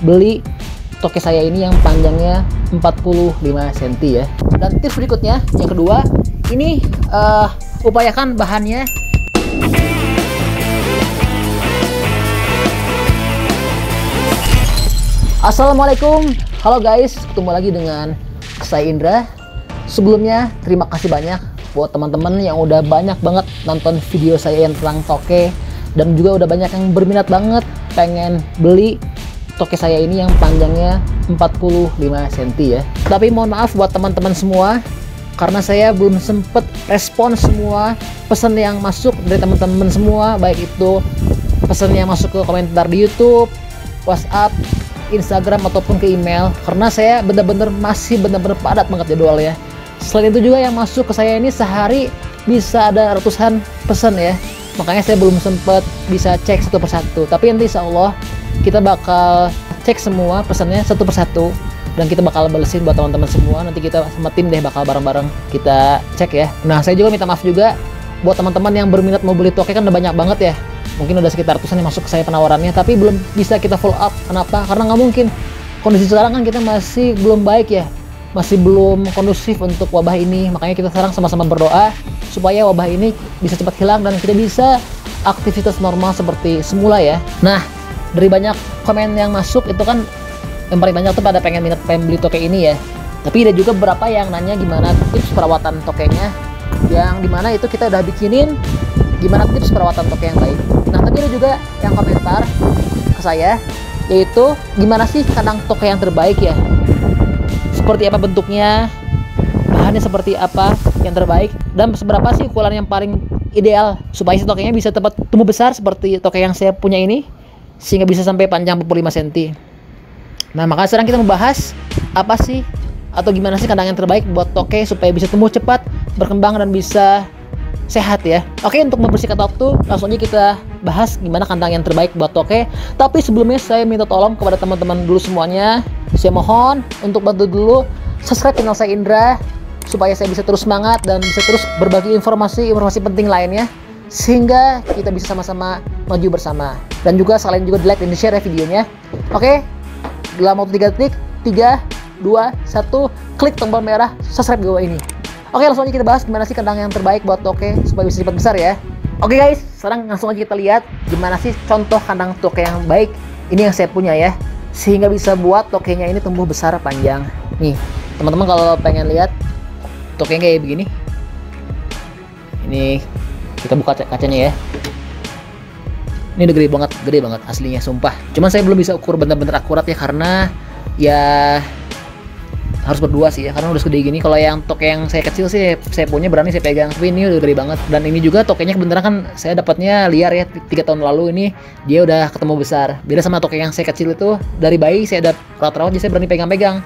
beli toke saya ini yang panjangnya 45 cm ya. Dan tips berikutnya yang kedua, ini upayakan bahannya Assalamualaikum, halo guys, ketemu lagi dengan saya Indra. Sebelumnya terima kasih banyak buat teman-teman yang udah banyak banget nonton video saya yang tentang toke, dan juga udah banyak yang berminat banget pengen beli toke saya ini yang panjangnya 45 cm ya. Tapi mohon maaf buat teman-teman semua, karena saya belum sempet respon semua pesan yang masuk dari teman-teman semua, baik itu pesan yang masuk ke komentar di YouTube, WhatsApp, Instagram ataupun ke email, karena saya masih bener-bener padat banget jadwal ya. Selain itu juga yang masuk ke saya ini sehari bisa ada ratusan pesan ya, makanya saya belum sempat bisa cek satu persatu. Tapi nanti insya Allah kita bakal cek semua pesannya satu persatu dan kita bakal balesin buat teman-teman semua. Nanti kita sama tim deh bakal bareng-bareng kita cek ya. Nah, saya juga minta maaf juga buat teman-teman yang berminat mau beli toke, kan udah banyak banget ya. Mungkin udah sekitar ratusan yang masuk ke saya penawarannya, tapi belum bisa kita follow up. Kenapa? Karena nggak mungkin. Kondisi sekarang kan kita masih belum baik ya, masih belum kondusif untuk wabah ini. Makanya kita sekarang sama-sama berdoa supaya wabah ini bisa cepat hilang dan kita bisa aktivitas normal seperti semula ya. Nah, dari banyak komen yang masuk itu kan yang paling banyak tuh pada pengen beli toke ini ya. Tapi ada juga beberapa yang nanya gimana tips perawatan tokenya, yang dimana itu kita udah bikinin gimana tips perawatan toke yang baik. Nah, tapi ada juga yang komentar ke saya, yaitu gimana sih kandang toke yang terbaik ya, seperti apa bentuknya, bahannya seperti apa yang terbaik, dan seberapa sih ukuran yang paling ideal supaya si tokenya bisa tepat tumbuh besar seperti toke yang saya punya ini, sehingga bisa sampai panjang 45 cm. Nah, maka sekarang kita membahas apa sih atau gimana sih kandang yang terbaik buat toke supaya bisa tumbuh cepat, berkembang, dan bisa sehat ya. Oke, untuk membersihkan waktu, langsung aja kita bahas gimana kandang yang terbaik buat toke. Tapi sebelumnya saya minta tolong kepada teman-teman dulu semuanya, saya mohon untuk bantu dulu subscribe channel saya Indra, supaya saya bisa terus semangat dan bisa terus berbagi informasi penting lainnya, sehingga kita bisa sama-sama maju bersama. Dan juga sekalian juga di like dan di share ya videonya. Oke, dalam waktu 3 detik, 3, 2, 1, klik tombol merah subscribe di bawah ini. Oke, langsung aja kita bahas gimana sih kandang yang terbaik buat toke supaya bisa cepat besar ya. Oke guys, sekarang langsung aja kita lihat gimana sih contoh kandang toke yang baik. Ini yang saya punya ya, sehingga bisa buat tokenya ini tumbuh besar panjang. Nih, teman-teman kalau pengen lihat tokenya kayak begini, ini kita buka kacanya ya. Ini udah gede banget aslinya, sumpah. Cuman saya belum bisa ukur bener-bener akurat ya, karena ya harus berdua sih ya, karena udah segede gini. Kalau yang toke yang saya kecil sih saya punya berani saya pegang, tapi ini udah gede banget. Dan ini juga tokenya kebenaran kan saya dapatnya liar ya, 3 tahun lalu. Ini dia udah ketemu besar. Beda sama toke yang saya kecil itu, dari bayi saya ada rawat-rawat, jadi saya berani pegang-pegang.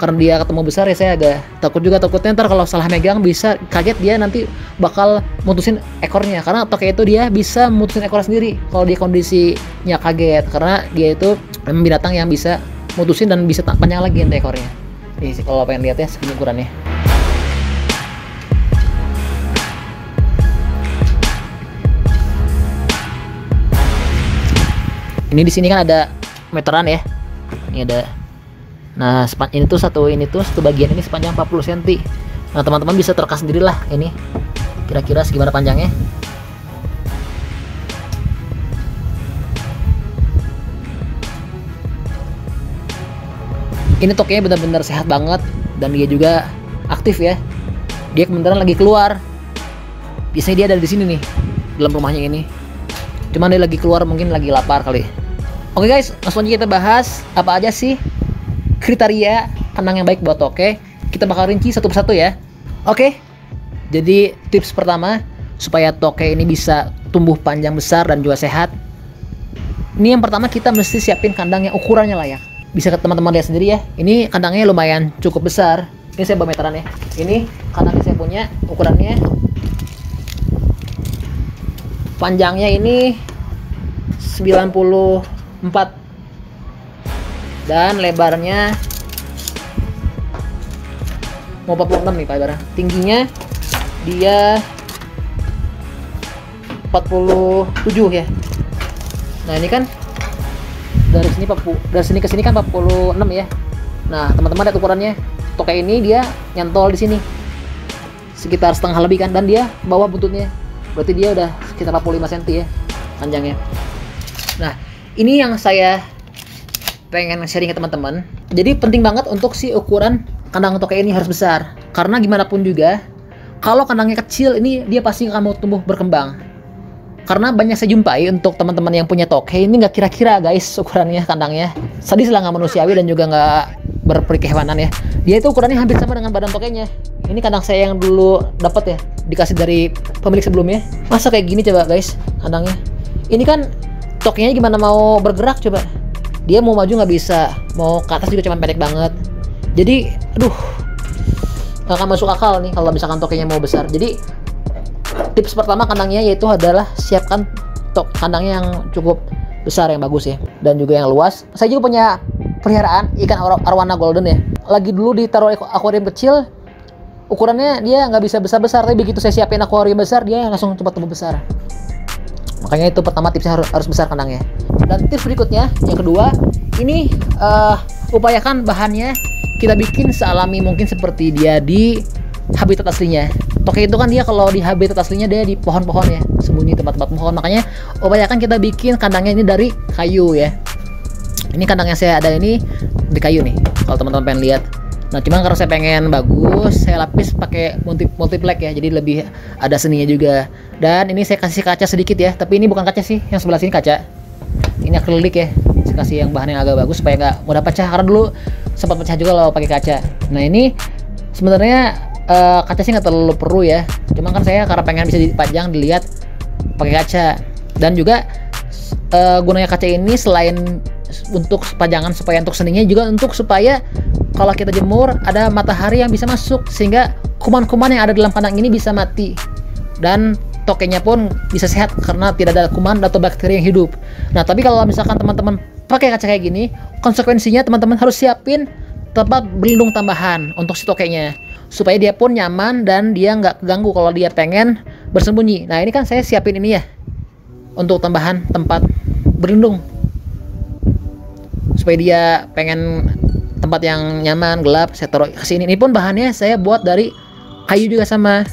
Karena dia ketemu besar ya, saya agak takut juga, takutnya ntar kalau salah megang bisa kaget, dia nanti bakal mutusin ekornya. Karena toke itu dia bisa mutusin ekor sendiri kalau dia kondisinya kaget, karena dia itu memang binatang yang bisa mutusin dan bisa panjang lagi nanti ekornya. Ini sih kalau pengen lihat ya segini ukurannya. Ini di sini kan ada meteran ya. Ini ada. Nah, ini tuh satu bagian ini sepanjang 40 cm. Nah, teman-teman bisa terka sendirilah ini kira-kira segimana panjangnya. Ini tokenya benar-benar sehat banget, dan dia juga aktif ya. Dia kebenaran lagi keluar. Biasanya dia ada di sini nih, dalam rumahnya ini. Cuman dia lagi keluar, mungkin lagi lapar kali. Oke guys, langsung aja kita bahas apa aja sih kriteria kandang yang baik buat toke. Kita bakal rinci satu persatu ya. Oke. Jadi tips pertama supaya toke ini bisa tumbuh panjang besar dan juga sehat. Ini yang pertama, kita mesti siapin kandang yang ukurannya layak. Bisa ke teman-teman lihat sendiri ya, ini kandangnya lumayan cukup besar. Ini saya bawa meteran ya. Ini kandang yang saya punya, ukurannya panjangnya ini 94 dan lebarnya mau 46 nih Pak Ibarat. Tingginya dia 47 ya. Nah, ini kan dari sini ke sini kan 46 ya. Nah teman-teman lihat ukurannya, toke ini dia nyantol di sini sekitar setengah lebih kan, dan dia bawah buntutnya, berarti dia udah sekitar 45 cm ya panjangnya. Nah ini yang saya pengen sharing ke teman-teman. Jadi penting banget untuk si ukuran kandang toke ini harus besar, karena gimana pun juga kalau kandangnya kecil ini dia pasti akan mau tumbuh berkembang. Karena banyak saya jumpai untuk teman-teman yang punya toke ini nggak kira-kira guys ukurannya kandangnya. Sadis lah, nggak manusiawi dan juga nggak berperi kehewanan ya. Dia itu ukurannya hampir sama dengan badan tokenya. Ini kandang saya yang dulu dapat ya, dikasih dari pemilik sebelumnya. Masa kayak gini coba guys kandangnya. Ini kan tokenya gimana mau bergerak coba. Dia mau maju nggak bisa, mau ke atas juga cuma pendek banget. Jadi aduh, nggak akan masuk akal nih kalau misalkan tokenya mau besar. Jadi tips pertama kandangnya yaitu adalah siapkan kandangnya yang cukup besar, yang bagus ya, dan juga yang luas. Saya juga punya peliharaan ikan arwana golden ya. Lagi dulu ditaruh akuarium kecil, ukurannya dia nggak bisa besar-besar, tapi begitu saya siapin akuarium besar dia langsung cepat tumbuh besar. Makanya itu pertama tipsnya harus besar kandangnya. Dan tips berikutnya yang kedua, ini upayakan bahannya kita bikin sealami mungkin seperti dia di habitat aslinya. Toke itu kan dia kalau di habitat aslinya dia di pohon-pohon ya, sembunyi tempat-tempat pohon. Makanya upayakan kita bikin kandangnya ini dari kayu ya. Ini kandang yang saya ada ini di kayu nih, kalau teman-teman pengen lihat. Nah cuman karena saya pengen bagus, saya lapis pakai multiplex ya, jadi lebih ada seninya juga. Dan ini saya kasih kaca sedikit ya, tapi ini bukan kaca sih, yang sebelah sini kaca. Ini akrilik ya, saya kasih yang bahan yang agak bagus supaya nggak mudah pecah, karena dulu sempat pecah juga kalau pakai kaca. Nah ini sebenarnya kaca sih nggak terlalu perlu ya, cuman kan saya karena pengen bisa dipajang dilihat pakai kaca. Dan juga gunanya kaca ini selain untuk pajangan supaya untuk seninya, juga untuk supaya kalau kita jemur ada matahari yang bisa masuk sehingga kuman-kuman yang ada dalam kandang ini bisa mati, dan tokenya pun bisa sehat karena tidak ada kuman atau bakteri yang hidup. Nah tapi kalau misalkan teman-teman pakai kaca kayak gini, konsekuensinya teman-teman harus siapin tempat berlindung tambahan untuk si tokenya, supaya dia pun nyaman dan dia nggak keganggu kalau dia pengen bersembunyi. Nah ini kan saya siapin ini ya, untuk tambahan tempat berlindung supaya dia pengen tempat yang nyaman, gelap, saya taruh ke sini. Ini pun bahannya saya buat dari kayu juga sama.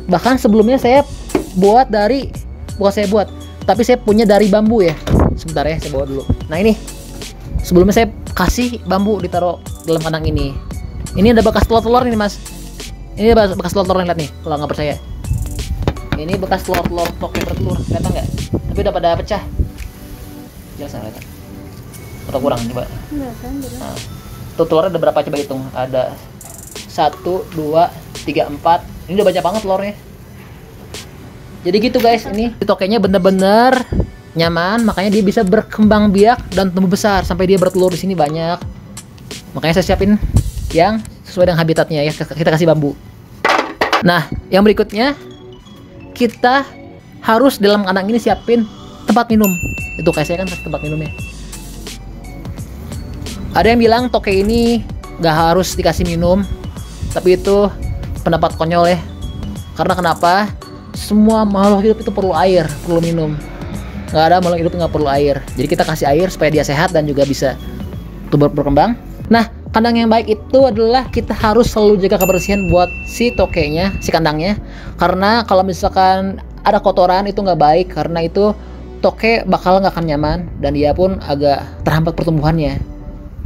Bahkan sebelumnya saya buat dari, bukan saya buat, tapi saya punya dari bambu ya. Sebentar ya, saya bawa dulu. Nah ini sebelumnya saya kasih bambu ditaruh dalam kandang ini. Ini ada bekas telur-telur nih mas. Ini bekas telur-telur, lihat nih kalau nggak percaya. Ini bekas telur-telur toke bertelur, kelihatan nggak? Tapi udah pada pecah. Jelas nggak kelihatan? Atau kurang coba? Nah, tuh telurnya ada berapa, coba hitung. Ada 1, 2, 3, 4. Ini udah banyak banget telurnya. Jadi gitu guys, ini tokenya bener-bener nyaman, makanya dia bisa berkembang biak dan tumbuh besar sampai dia bertelur di sini banyak. Makanya saya siapin yang sesuai dengan habitatnya ya, kita kasih bambu. Nah yang berikutnya, kita harus dalam kandang ini siapin tempat minum. Itu kayak saya kan kasih tempat minumnya. Ada yang bilang toke ini gak harus dikasih minum, tapi itu pendapat konyol ya. Karena kenapa? Semua makhluk hidup itu perlu air, perlu minum. Gak ada makhluk hidup nggak perlu air. Jadi kita kasih air supaya dia sehat dan juga bisa tumbuh berkembang. Nah kandang yang baik itu adalah kita harus selalu jaga kebersihan buat si tokenya, si kandangnya. Karena kalau misalkan ada kotoran itu nggak baik, karena itu toke bakal nggak akan nyaman dan dia pun agak terhambat pertumbuhannya.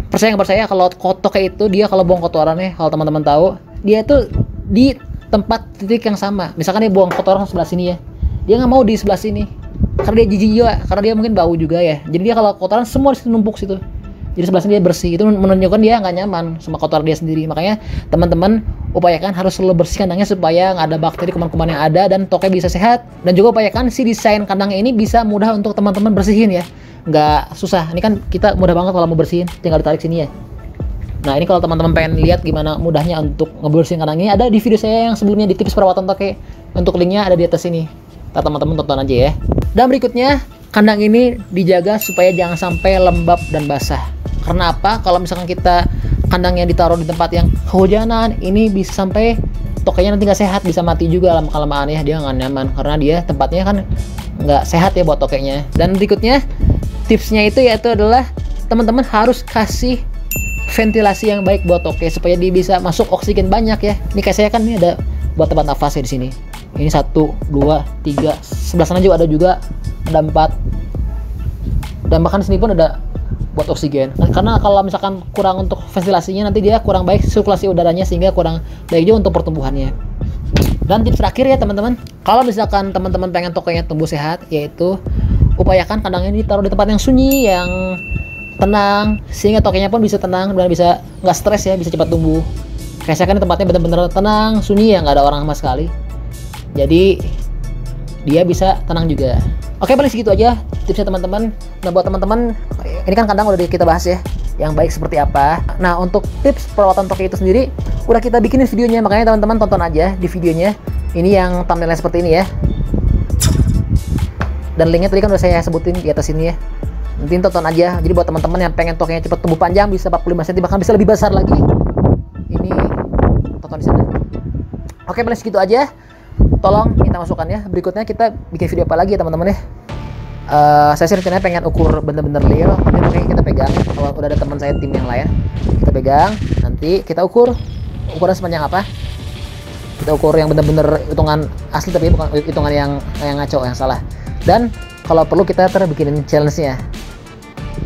Percaya nggak percaya, kalau toke itu dia kalau buang kotorannya, kalau teman-teman tahu, dia itu di tempat titik yang sama. Misalkan dia buang kotoran sebelah sini ya, dia nggak mau di sebelah sini karena dia jijik juga, karena dia mungkin bau juga ya. Jadi dia kalau kotoran semua di situ numpuk situ, jadi sebelah sini dia bersih. Itu menunjukkan dia nggak nyaman sama kotor dia sendiri. Makanya teman-teman upayakan harus selalu bersih kandangnya supaya nggak ada bakteri, kuman-kuman yang ada, dan toke bisa sehat. Dan juga upayakan si desain kandangnya ini bisa mudah untuk teman-teman bersihin ya, nggak susah. Ini kan kita mudah banget kalau mau bersihin, tinggal ditarik sini ya. Nah ini kalau teman-teman pengen lihat gimana mudahnya untuk ngebersihin kandang ini, ada di video saya yang sebelumnya di tips perawatan toke. Untuk linknya ada di atas sini. Teman-teman tonton aja ya. Dan berikutnya, kandang ini dijaga supaya jangan sampai lembab dan basah. Karena apa? Kalau misalkan kita kandangnya ditaruh di tempat yang kehujanan, ini bisa sampai tokenya nanti nggak sehat, bisa mati juga lama-kelamaan ya. Dia nggak nyaman karena dia tempatnya kan nggak sehat ya buat tokenya. Dan berikutnya tipsnya itu yaitu adalah teman-teman harus kasih ventilasi yang baik buat toke supaya dia bisa masuk oksigen banyak ya. Ini kayak saya kan, ini ada buat tempat nafas ya di sini. Ini 1, 2, 3, sebelah sana juga ada 4. Dan bahkan sini pun ada buat oksigen. Karena kalau misalkan kurang untuk ventilasinya, nanti dia kurang baik sirkulasi udaranya, sehingga kurang baik juga untuk pertumbuhannya. Dan tips terakhir ya teman-teman, kalau misalkan teman-teman pengen tokenya tumbuh sehat, yaitu upayakan kandangnya ditaruh di tempat yang sunyi, yang tenang, sehingga tokenya pun bisa tenang dan bisa nggak stres ya, bisa cepat tumbuh. Kayak saya kan tempatnya benar-benar tenang, sunyi ya, nggak ada orang sama sekali. Jadi dia bisa tenang juga. Oke, paling segitu aja tipsnya teman-teman. Nah, buat teman-teman, ini kan kandang udah kita bahas ya, yang baik seperti apa. Nah, untuk tips perawatan toke itu sendiri udah kita bikinin videonya, makanya teman-teman tonton aja di videonya. Ini yang thumbnailnya seperti ini ya. Dan linknya tadi kan udah saya sebutin di atas ini ya. Nanti tonton aja. Jadi buat teman-teman yang pengen tokenya cepat tumbuh panjang, bisa 45 cm, bahkan bisa lebih besar lagi, ini tonton di sana. Oke, paling segitu aja. Tolong minta masukan ya. Berikutnya kita bikin video apa lagi ya teman-teman ya. Saya sih rencananya pengen ukur bener-bener real. Nanti makanya kita pegang. Kalau udah ada teman saya tim yang lain, kita pegang. Nanti kita ukur ukuran sepanjang apa. Kita ukur yang bener-bener hitungan asli, tapi bukan hitungan yang ngaco, yang salah. Dan kalau perlu kita bikinin challenge-nya.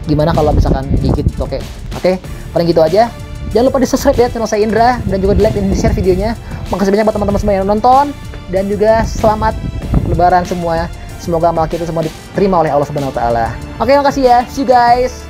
Gimana kalau misalkan gigit toke. Oke, paling gitu aja. Jangan lupa di subscribe ya channel saya Indra, dan juga di like dan di share videonya. Makasih banyak buat teman-teman semua yang nonton, dan juga selamat Lebaran semua. Semoga amal kita semua diterima oleh Allah Subhanahu wa taala. Oke, makasih ya. See you guys.